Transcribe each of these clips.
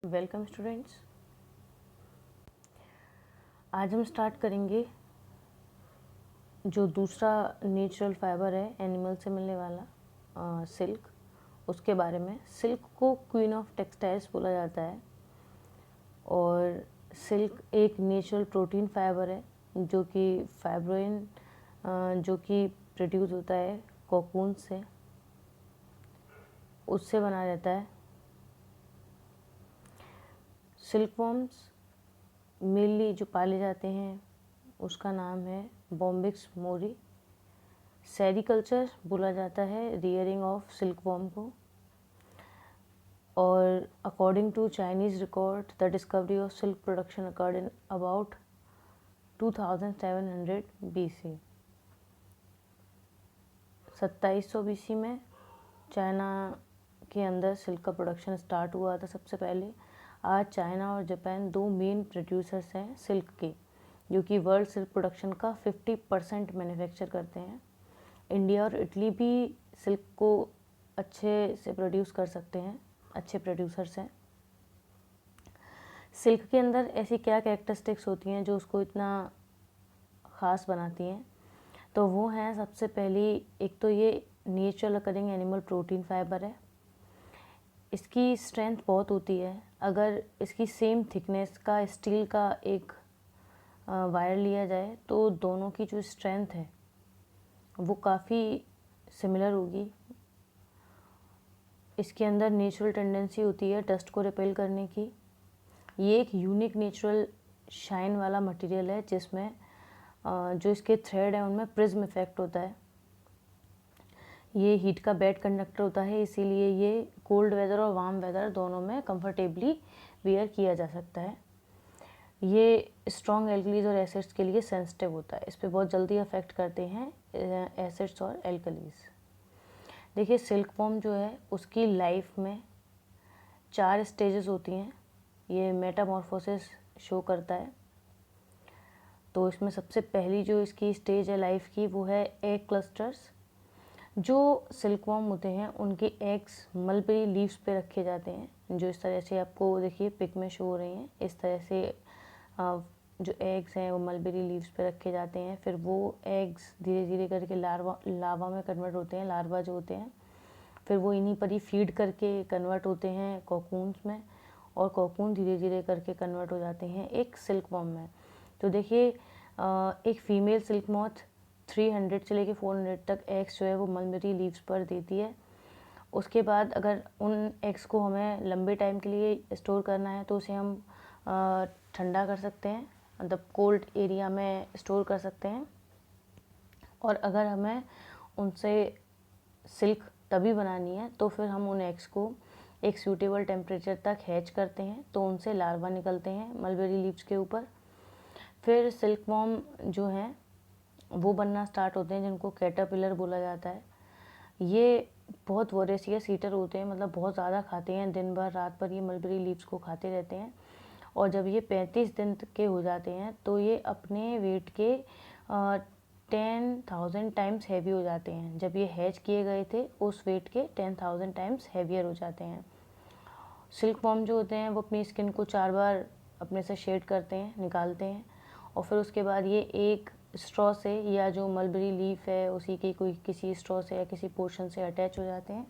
Welcome students. आज हम start करेंगे जो दूसरा नेचुरल फाइबर है एनिमल से मिलने वाला सिल्क, उसके बारे में। सिल्क को क्वीन ऑफ टेक्सटाइल्स बोला जाता है और सिल्क एक नेचुरल प्रोटीन फाइबर है जो कि फाइब्रोइन जो कि प्रोड्यूस होता है कोकून से, उससे बना रहता है। सिल्कवॉर्म्स मेनली जो पाले जाते हैं उसका नाम है बॉम्बिक्स मोरी। सेरिकल्चर बोला जाता है रियरिंग ऑफ सिल्कवॉर्म को। और according to Chinese record the discovery of silk production occurred in about 2700 BC। 2700 BC में चाइना के अंदर सिल्क का प्रोडक्शन स्टार्ट हुआ था सबसे पहले। आज चाइना और जापान दो मेन प्रोड्यूसर्स हैं सिल्क के, जो कि वर्ल्ड सिल्क प्रोडक्शन का 50% मैन्युफैक्चर करते हैं। इंडिया और इटली भी सिल्क को अच्छे से प्रोड्यूस कर सकते हैं, अच्छे प्रोड्यूसर्स हैं। सिल्क के अंदर ऐसी क्या कैरेक्टरिस्टिक्स होती हैं जो उसको इतना ख़ास बनाती हैं? तो वो हैं, सबसे पहली एक तो ये natural occurring animal protein fibre है। इसकी स्ट्रेंथ बहुत होती है। अगर इसकी सेम थिकनेस का स्टील का एक वायर लिया जाए तो दोनों की जो स्ट्रेंथ है वो काफ़ी सिमिलर होगी। इसके अंदर नेचुरल टेंडेंसी होती है डस्ट को रिपेल करने की। ये एक यूनिक नेचुरल शाइन वाला मटेरियल है जिसमें जो इसके थ्रेड हैं उनमें प्रिज्म इफेक्ट होता है। ये हीट का बैड कंडक्टर होता है, इसीलिए ये कोल्ड वेदर और वार्म वेदर दोनों में कंफर्टेबली वियर किया जा सकता है। ये स्ट्रॉन्ग एल्कलीज और एसिड्स के लिए सेंसिटिव होता है, इस पर बहुत जल्दी अफेक्ट करते हैं एसिड्स और एल्कलीज। देखिए, सिल्कवॉर्म जो है उसकी लाइफ में 4 स्टेजेस होती हैं। ये मेटामॉर्फोसिस शो करता है। तो इसमें सबसे पहली जो इसकी स्टेज है लाइफ की वो है एग क्लस्टर्स। जो सिल्कवॉर्म होते हैं उनके एग्स मलबेरी लीव्स पे रखे जाते हैं, जो इस तरह से आपको देखिए पिक में शो हो रही हैं। इस तरह से जो एग्स हैं वो मलबेरी लीव्स पे रखे जाते हैं। फिर वो एग्स धीरे धीरे करके लावा में कन्वर्ट होते हैं, लार्वा जो होते हैं। फिर वो इन्हीं पर ही फीड करके कन्वर्ट होते हैं कोकून्स में, और कोकून धीरे धीरे करके कन्वर्ट हो जाते हैं एक सिल्कवॉर्म में। तो देखिए, एक फीमेल सिल्क मॉथ 300 से लेके 400 तक एग्स जो है वो मलबेरी लीव्स पर देती है। उसके बाद अगर उन एग्स को हमें लंबे टाइम के लिए स्टोर करना है तो उसे हम ठंडा कर सकते हैं, मतलब कोल्ड एरिया में स्टोर कर सकते हैं। और अगर हमें उनसे सिल्क तभी बनानी है तो फिर हम उन एग्स को एक सूटेबल टेम्परेचर तक हैच करते हैं, तो उनसे लार्वा निकलते हैं मलबेरी लीव्स के ऊपर। फिर सिल्कवॉर्म जो हैं वो बनना स्टार्ट होते हैं, जिनको कैटरपिलर बोला जाता है। ये बहुत वोरेशियस ईटर होते हैं, मतलब बहुत ज़्यादा खाते हैं, दिन भर रात भर ये मलबेरी लीव्स को खाते रहते हैं। और जब ये 35 दिन के हो जाते हैं तो ये अपने वेट के 10,000 टाइम्स हैवी हो जाते हैं। जब ये हैच किए गए थे उस वेट के 10,000 टाइम्स हैवियर हो जाते हैं। सिल्कवॉर्म जो होते हैं वो अपनी स्किन को 4 बार अपने से शेड करते हैं, निकालते हैं, और फिर उसके बाद ये एक स्ट्रॉ से या जो मलबेरी लीफ है उसी की कोई किसी स्ट्रॉ से या किसी पोर्शन से अटैच हो जाते हैं।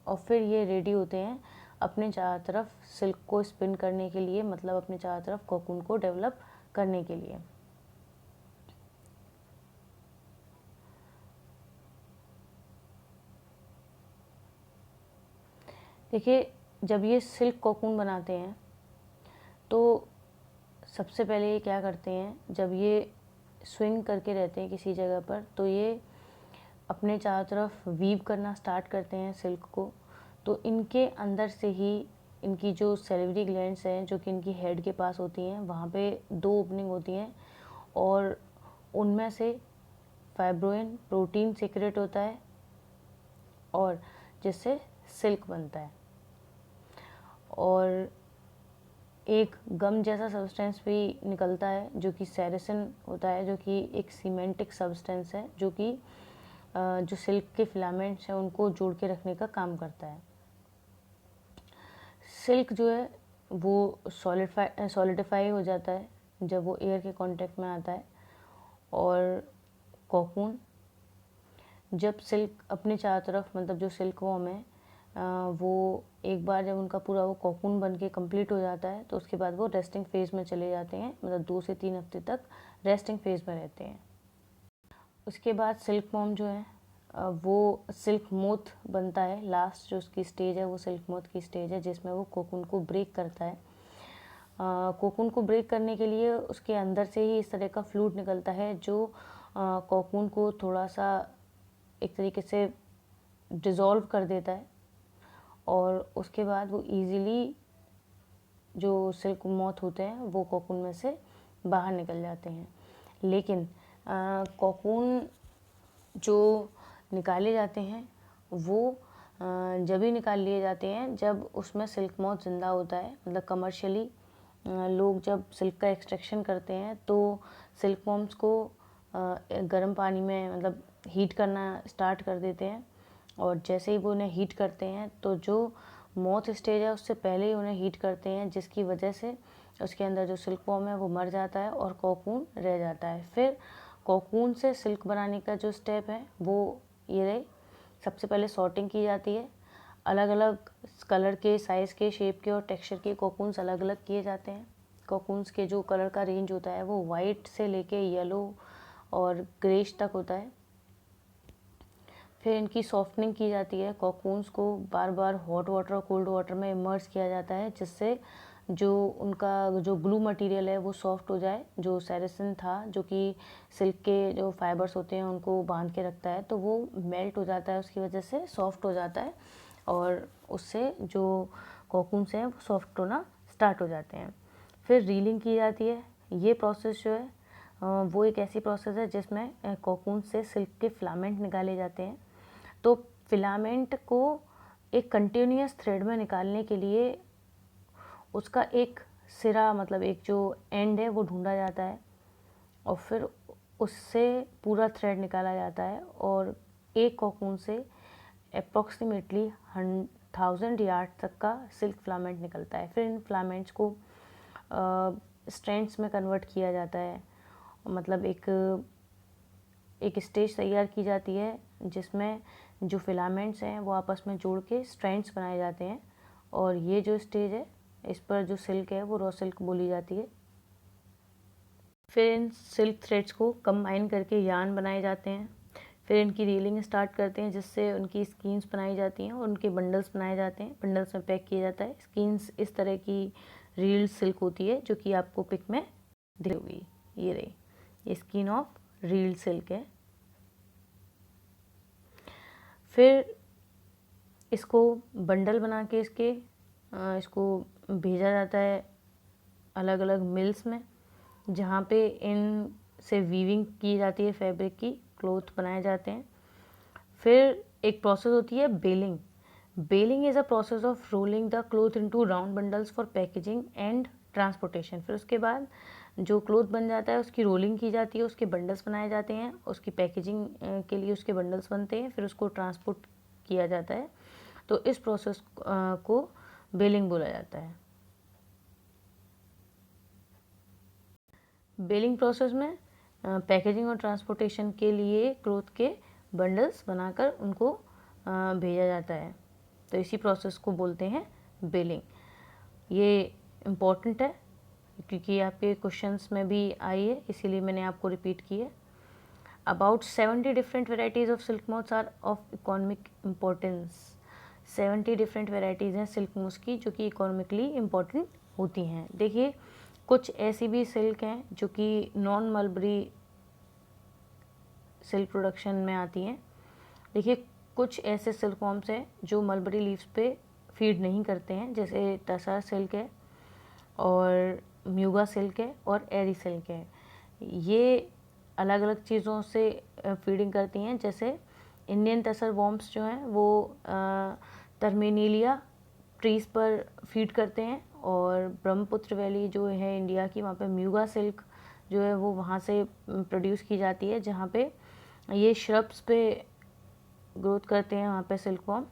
और फिर ये रेडी होते हैं अपने चारों तरफ सिल्क को स्पिन करने के लिए, मतलब अपने चारों तरफ कोकून को डेवलप करने के लिए। देखिए, जब ये सिल्क कोकून बनाते हैं तो सबसे पहले ये क्या करते हैं, जब ये स्विंग करके रहते हैं किसी जगह पर तो ये अपने चारों तरफ वीव करना स्टार्ट करते हैं सिल्क को। तो इनके अंदर से ही इनकी जो सैलिवरी ग्लैंड्स हैं जो कि इनकी हेड के पास होती हैं, वहाँ पे 2 ओपनिंग होती हैं और उनमें से फाइब्रोइन प्रोटीन सीक्रेट होता है और जिससे सिल्क बनता है। और एक गम जैसा सब्सटेंस भी निकलता है जो कि सेरेसिन होता है, जो कि एक सीमेंटिक सब्सटेंस है जो कि जो सिल्क के फिलामेंट्स हैं उनको जोड़ के रखने का काम करता है। सिल्क जो है वो सॉलिडिफाई हो जाता है जब वो एयर के कांटेक्ट में आता है। और कोकून, जब सिल्क अपने चारों तरफ, मतलब जो सिल्क वॉर्म है वो एक बार जब उनका पूरा वो कोकून बन के कम्प्लीट हो जाता है तो उसके बाद वो रेस्टिंग फेज़ में चले जाते हैं, मतलब 2 से 3 हफ्ते तक रेस्टिंग फेज़ में रहते हैं। उसके बाद सिल्क वॉर्म जो है वो सिल्क मोथ बनता है। लास्ट जो उसकी स्टेज है वो सिल्क मोथ की स्टेज है, जिसमें वो कोकून को ब्रेक करता है। कोकून को ब्रेक करने के लिए उसके अंदर से ही इस तरह का फ्लूइड निकलता है जो कोकून को थोड़ा सा एक तरीके से डिज़ोल्व कर देता है, और उसके बाद वो इजीली जो सिल्क मोथ होते हैं वो कोकून में से बाहर निकल जाते हैं। लेकिन कोकून जो निकाले जाते हैं वो जब ही निकाल लिए जाते हैं जब उसमें सिल्क मोथ ज़िंदा होता है। मतलब कमर्शियली लोग जब सिल्क का एक्सट्रैक्शन करते हैं तो सिल्क वॉर्म्स को गर्म पानी में मतलब हीट करना स्टार्ट कर देते हैं, और जैसे ही वो उन्हें हीट करते हैं तो जो मोथ स्टेज है उससे पहले ही उन्हें हीट करते हैं, जिसकी वजह से उसके अंदर जो सिल्क वॉर्म है वो मर जाता है और कोकून रह जाता है। फिर कोकून से सिल्क बनाने का जो स्टेप है वो ये रहे। सबसे पहले सॉर्टिंग की जाती है। अलग अलग कलर के, साइज़ के, शेप के और टेक्सचर के कोकून्स अलग अलग किए जाते हैं। कोकून्स के जो कलर का रेंज होता है वो वाइट से लेके येलो और ग्रेश तक होता है। फिर इनकी सॉफ्टनिंग की जाती है। कोकून्स को बार बार हॉट वाटर और कोल्ड वाटर में इमर्ज किया जाता है, जिससे जो उनका जो ग्लू मटेरियल है वो सॉफ्ट हो जाए। जो सेरेसिन था जो कि सिल्क के जो फाइबर्स होते हैं उनको बांध के रखता है, तो वो मेल्ट हो जाता है, उसकी वजह से सॉफ्ट हो जाता है, और उससे जो कोकून्स हैं वो सॉफ्ट होना स्टार्ट हो जाते हैं। फिर रीलिंग की जाती है। ये प्रोसेस जो है वो एक ऐसी प्रोसेस है जिसमें कोकून से सिल्क के फिलामेंट निकाले जाते हैं। तो फिलामेंट को एक कंटिन्यूअस थ्रेड में निकालने के लिए उसका एक सिरा, मतलब एक जो एंड है वो ढूंढा जाता है, और फिर उससे पूरा थ्रेड निकाला जाता है, और एक कोकून से अप्रॉक्सीमेटली 1000 यार्ड तक का सिल्क फिलामेंट निकलता है। फिर इन फिलामेंट्स को स्ट्रैंड्स में कन्वर्ट किया जाता है। मतलब एक स्टेज तैयार की जाती है जिसमें जो फिलामेंट्स हैं वो आपस में जोड़ के स्ट्रैंड्स बनाए जाते हैं, और ये जो स्टेज है इस पर जो सिल्क है वो रॉ सिल्क बोली जाती है। फिर इन सिल्क थ्रेड्स को कंबाइन करके यार्न बनाए जाते हैं। फिर इनकी रीलिंग स्टार्ट करते हैं, जिससे उनकी स्कीन्स बनाई जाती हैं और उनके बंडल्स बनाए जाते हैं। बंडल्स में पैक किया जाता है। स्कीन्स इस तरह की रील्ड सिल्क होती है जो कि आपको पिक में दिख होगी। ये रही, ये स्किन ऑफ रील्ड सिल्क है। फिर इसको बंडल बना के इसको भेजा जाता है अलग अलग मिल्स में, जहाँ पे इन से वीविंग की जाती है, फैब्रिक की क्लोथ बनाए जाते हैं। फिर एक प्रोसेस होती है baling. Baling is a process of rolling the cloth into round bundles for packaging and transportation. फिर उसके बाद जो क्लोथ बन जाता है उसकी रोलिंग की जाती है, उसके बंडल्स बनाए जाते हैं, उसकी पैकेजिंग के लिए उसके बंडल्स बनते हैं, फिर उसको ट्रांसपोर्ट किया जाता है। तो इस प्रोसेस को बेलिंग बोला जाता है। बेलिंग प्रोसेस में पैकेजिंग और ट्रांसपोर्टेशन के लिए क्लोथ के बंडल्स बनाकर उनको भेजा जाता है, तो इसी प्रोसेस को बोलते हैं बेलिंग। ये इम्पॉर्टेंट है क्योंकि आपके क्वेश्चंस में भी आई है, इसीलिए मैंने आपको रिपीट की है। About 70 different varieties of silk moths are of economic importance. 70 different varieties हैं सिल्क मोथ्स की जो कि इकोनॉमिकली इम्पॉर्टेंट होती हैं। देखिए, कुछ ऐसी भी सिल्क हैं जो कि नॉन मलबरी सिल्क प्रोडक्शन में आती हैं। देखिए, कुछ ऐसे सिल्क फॉर्म्स हैं जो मलबरी लीव्स पे फीड नहीं करते हैं, जैसे टसर सिल्क है और म्यूगा सिल्क है और एरी सिल्क है। ये अलग अलग चीज़ों से फीडिंग करती हैं। जैसे इंडियन टसर वॉर्म्स जो हैं वो टर्मिनेलिया ट्रीज़ पर फीड करते हैं, और ब्रह्मपुत्र वैली जो है इंडिया की, वहाँ पे म्यूगा सिल्क जो है वो वहाँ से प्रोड्यूस की जाती है, जहाँ पे ये श्रब्स पे ग्रोथ करते हैं वहाँ पे सिल्क वॉर्म।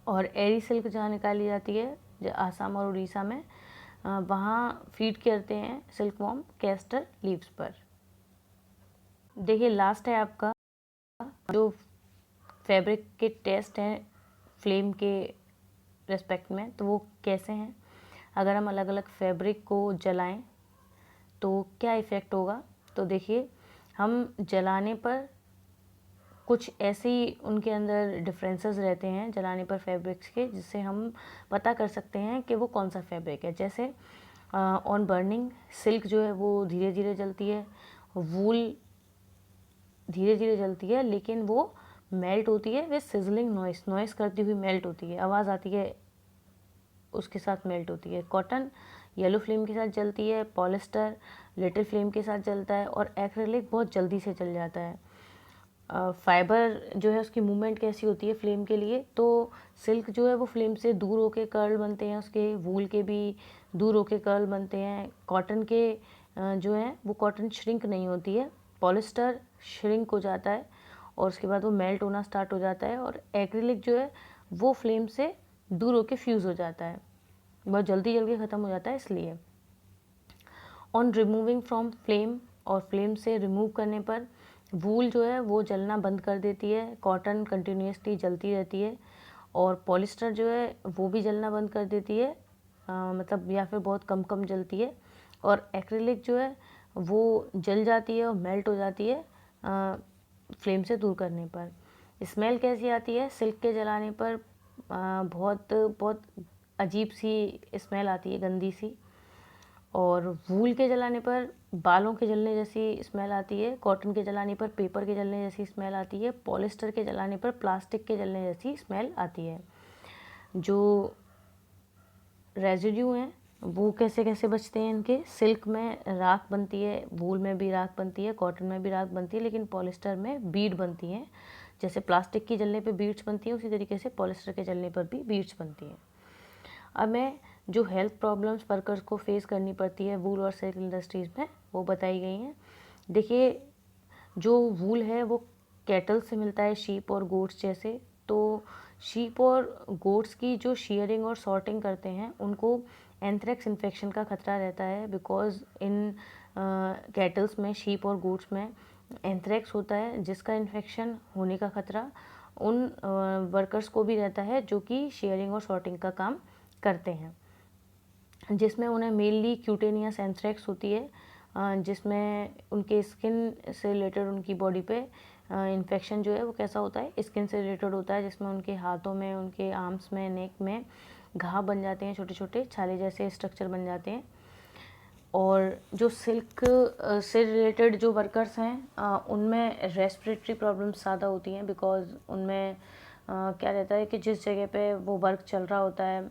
और एरी सिल्क जहाँ निकाली जाती है आसाम और उड़ीसा में, वहाँ फीड करते हैं सिल्कवॉर्म कैस्टर लीव्स पर। देखिए लास्ट है आपका जो फैब्रिक के टेस्ट हैं फ्लेम के रेस्पेक्ट में, तो वो कैसे हैं। अगर हम अलग अलग फैब्रिक को जलाएं तो क्या इफ़ेक्ट होगा। तो देखिए हम जलाने पर कुछ ऐसे ही उनके अंदर डिफरेंसेस रहते हैं जलाने पर फैब्रिक्स के, जिससे हम पता कर सकते हैं कि वो कौन सा फैब्रिक है। जैसे ऑन बर्निंग सिल्क जो है वो धीरे धीरे जलती है, वूल धीरे धीरे जलती है, लेकिन वो मेल्ट होती है विद सिजलिंग नॉइस करती हुई मेल्ट होती है, आवाज़ आती है उसके साथ मेल्ट होती है। कॉटन येलो फ्लेम के साथ जलती है, पॉलिस्टर लिटिल फ्लेम के साथ जलता है, और एक्रेलिक बहुत जल्दी से जल जाता है। फाइबर जो है उसकी मूवमेंट कैसी होती है फ्लेम के लिए, तो सिल्क जो है वो फ्लेम से दूर होके कर्ल बनते हैं उसके, वूल के भी दूर होके कर्ल बनते हैं। कॉटन के जो है वो कॉटन श्रिंक नहीं होती है, पॉलिस्टर श्रिंक हो जाता है और उसके बाद वो मेल्ट होना स्टार्ट हो जाता है, और एक्रिलिक जो है वो फ्लेम से दूर होके फ्यूज़ हो जाता है, बहुत जल्दी ख़त्म हो जाता है। इसलिए ऑन रिमूविंग फ्रॉम फ्लेम, और फ्लेम से रिमूव करने पर वूल जो है वो जलना बंद कर देती है, कॉटन कंटिन्यूसली जलती रहती है, और पॉलिस्टर जो है वो भी जलना बंद कर देती है, मतलब या फिर बहुत कम कम जलती है, और एक्रिलिक जो है वो जल जाती है और मेल्ट हो जाती है फ्लेम से दूर करने पर। स्मेल कैसी आती है सिल्क के जलाने पर, बहुत बहुत अजीब सी स्मेल आती है, गंदी सी। और वूल के जलाने पर बालों के जलने जैसी स्मेल आती है, कॉटन के जलाने पर पेपर के जलने जैसी स्मेल आती है, पॉलिस्टर के जलाने पर प्लास्टिक के जलने जैसी स्मेल आती है। जो रेजिड्यू हैं वो कैसे कैसे बचते हैं इनके, सिल्क में राख बनती है, वूल में भी राख बनती है, कॉटन में भी राख बनती है, लेकिन पॉलिस्टर में बीड बनती हैं। जैसे प्लास्टिक की जलने पे बीड्स बनती हैं, उसी तरीके से पॉलिस्टर के जलने पर भी बीड्स बनती हैं। अब मैं जो हेल्थ प्रॉब्लम्स वर्कर्स को फेस करनी पड़ती है वूल और सिल्क इंडस्ट्रीज़ में वो बताई गई हैं। देखिए जो वूल है वो कैटल से मिलता है, शीप और गोट्स जैसे। तो शीप और गोट्स की जो शीयरिंग और सॉर्टिंग करते हैं उनको एंथ्रेक्स इन्फेक्शन का खतरा रहता है, बिकॉज इन कैटल्स में, शीप और गोट्स में एंथ्रेक्स होता है, जिसका इन्फेक्शन होने का खतरा उन वर्कर्स को भी रहता है जो कि शेयरिंग और सॉर्टिंग का काम करते हैं, जिसमें उन्हें मेनली क्यूटेनियस एंथ्रेक्स होती है, जिसमें उनके स्किन से रिलेटेड उनकी बॉडी पे इन्फेक्शन जो है वो कैसा होता है, स्किन से रिलेटेड होता है, जिसमें उनके हाथों में, उनके आर्म्स में, नेक में घाव बन जाते हैं, छोटे छोटे छाले जैसे स्ट्रक्चर बन जाते हैं। और जो सिल्क से रिलेटेड जो वर्कर्स हैं उनमें रेस्पिरेटरी प्रॉब्लम्स ज़्यादा होती हैं, बिकॉज उनमें क्या रहता है कि जिस जगह पे वो वर्क चल रहा होता है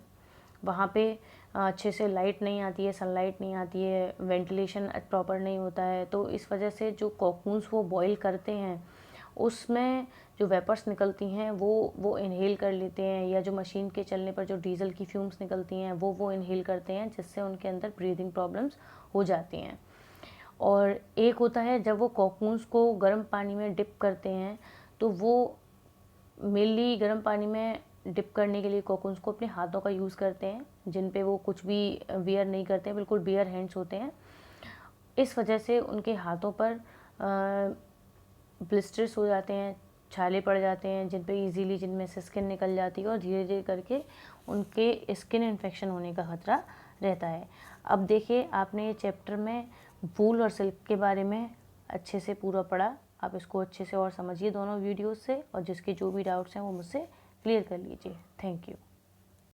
वहाँ पे अच्छे से लाइट नहीं आती है, सनलाइट नहीं आती है, वेंटिलेशन प्रॉपर नहीं होता है, तो इस वजह से जो कॉकून्स वो बॉयल करते हैं उसमें जो वेपर्स निकलती हैं वो इनहेल कर लेते हैं, या जो मशीन के चलने पर जो डीजल की फ्यूम्स निकलती हैं वो इनहेल करते हैं, जिससे उनके अंदर ब्रीदिंग प्रॉब्लम्स हो जाती हैं। और एक होता है जब वो कॉकून्स को गर्म पानी में डिप करते हैं, तो वो मेनली गर्म पानी में डिप करने के लिए कॉकून्स को अपने हाथों का यूज़ करते हैं, जिन पे वो कुछ भी वियर नहीं करते हैं, बिल्कुल बियर हैंड्स होते हैं। इस वजह से उनके हाथों पर ब्लिस्टर्स हो जाते हैं, छाले पड़ जाते हैं, जिन पे इजीली जिनमें से स्किन निकल जाती है, और धीरे धीरे करके उनके स्किन इन्फेक्शन होने का खतरा रहता है। अब देखिए आपने ये चैप्टर में वूल और सिल्क के बारे में अच्छे से पूरा पढ़ा, आप इसको अच्छे से और समझिए दोनों वीडियोस से, और जिसके जो भी डाउट्स हैं वो मुझसे क्लियर कर लीजिए। Thank you.